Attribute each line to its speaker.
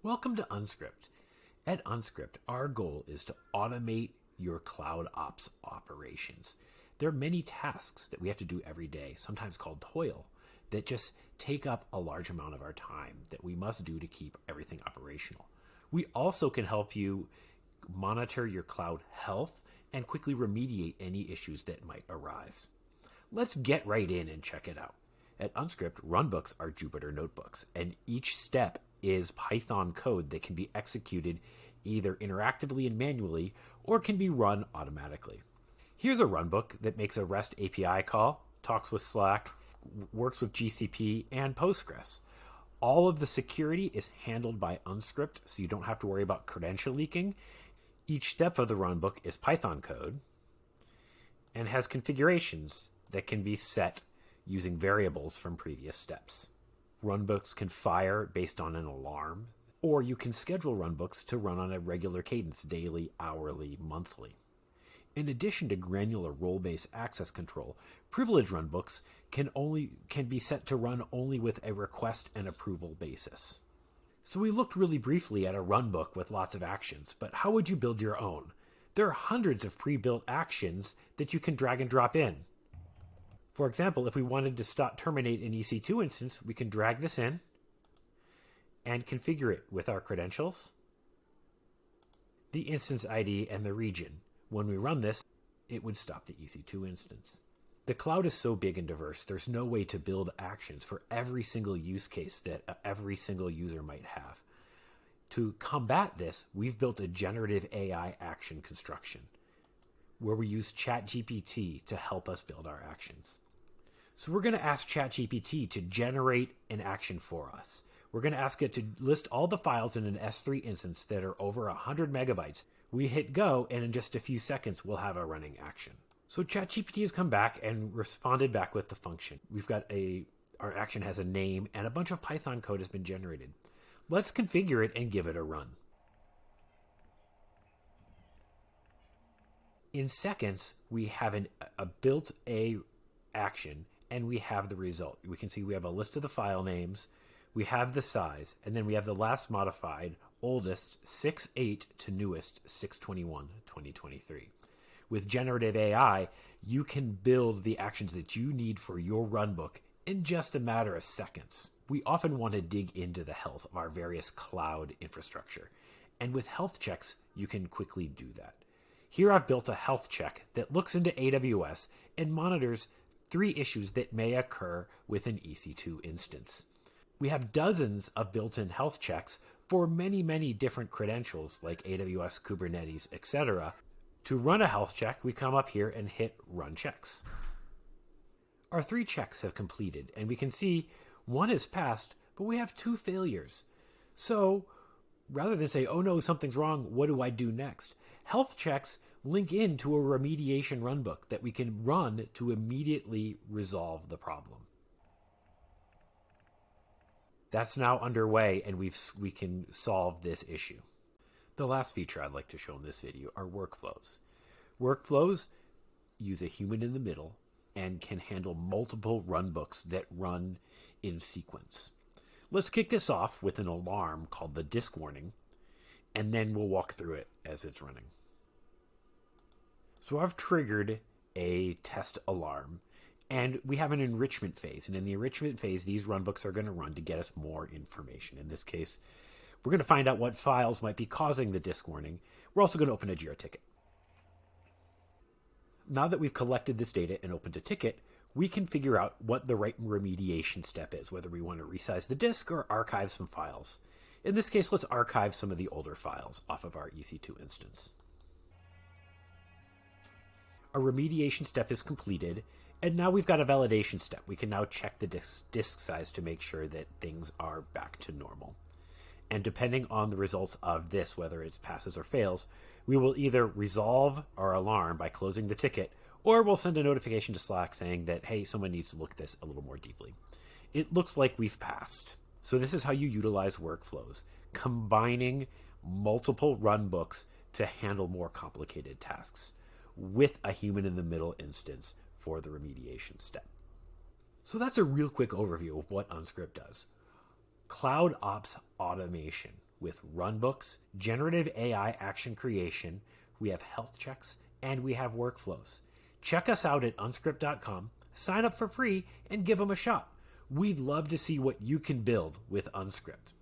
Speaker 1: Welcome to unSkript. At unSkript, our goal is to automate your cloud ops operations. There are many tasks that we have to do every day, sometimes called toil, that just take up a large amount of our time that we must do to keep everything operational. We also can help you monitor your cloud health and quickly remediate any issues that might arise. Let's get right in and check it out. At unSkript, RunBooks are Jupyter notebooks, and each step is Python code that can be executed either interactively and manually or can be run automatically. Here's a runbook that makes a REST API call, talks with Slack, works with GCP and Postgres. All of the security is handled by unSkript, so you don't have to worry about credential leaking. Each step of the runbook is Python code and has configurations that can be set using variables from previous steps. RunBooks can fire based on an alarm, or you can schedule RunBooks to run on a regular cadence, daily, hourly, monthly. In addition to granular role-based access control, privilege runbooks can be set to run only with a request and approval basis. So we looked really briefly at a runbook with lots of actions, but how would you build your own? There are hundreds of pre-built actions that you can drag and drop in. For example, if we wanted to terminate an EC2 instance, we can drag this in and configure it with our credentials, the instance ID, and the region. When we run this, it would stop the EC2 instance. The cloud is so big and diverse, there's no way to build actions for every single use case that every single user might have. To combat this, we've built a generative AI action construction where we use ChatGPT to help us build our actions. So we're going to ask ChatGPT to generate an action for us. We're going to ask it to list all the files in an S3 instance that are over 100 megabytes. We hit go, and in just a few seconds, we'll have a running action. So ChatGPT has come back and responded back with the function. We've got our action has a name, and a bunch of Python code has been generated. Let's configure it and give it a run. In seconds, we have a built action, and we have the result. We can see we have a list of the file names, we have the size, and then we have the last modified, oldest 6.8 to newest 6/21/2023. With generative AI, you can build the actions that you need for your runbook in just a matter of seconds. We often want to dig into the health of our various cloud infrastructure, and with HealthChecks, you can quickly do that. Here I've built a health check that looks into AWS and monitors 3 issues that may occur with an EC2 instance. We have dozens of built-in health checks for many, many different credentials like AWS, Kubernetes, etc. To run a health check, we come up here and hit Run Checks. Our 3 checks have completed, and we can see 1 is passed, but we have 2 failures. So rather than say, oh no, something's wrong, what do I do next? Health checks link into a remediation runbook that we can run to immediately resolve the problem. That's now underway, and we can solve this issue. The last feature I'd like to show in this video are workflows. Workflows use a human in the middle and can handle multiple runbooks that run in sequence. Let's kick this off with an alarm called the disk warning, and then we'll walk through it as it's running. So I've triggered a test alarm, and we have an enrichment phase. And in the enrichment phase, these runbooks are going to run to get us more information. In this case, we're going to find out what files might be causing the disk warning. We're also going to open a Jira ticket. Now that we've collected this data and opened a ticket, we can figure out what the right remediation step is, whether we want to resize the disk or archive some files. In this case, let's archive some of the older files off of our EC2 instance. Our remediation step is completed, and now we've got a validation step. We can now check the disk size to make sure that things are back to normal. And depending on the results of this, whether it passes or fails, we will either resolve our alarm by closing the ticket, or we'll send a notification to Slack saying that, hey, someone needs to look at this a little more deeply. It looks like we've passed. So this is how you utilize workflows, combining multiple runbooks to handle more complicated tasks with a human in the middle instance for the remediation step. So that's a real quick overview of what unSkript does. Cloud ops automation. with RunBooks, Generative AI action creation, we have HealthChecks, and we have workflows. Check us out at unSkript.com, sign up for free, and give them a shot. We'd love to see what you can build with unSkript.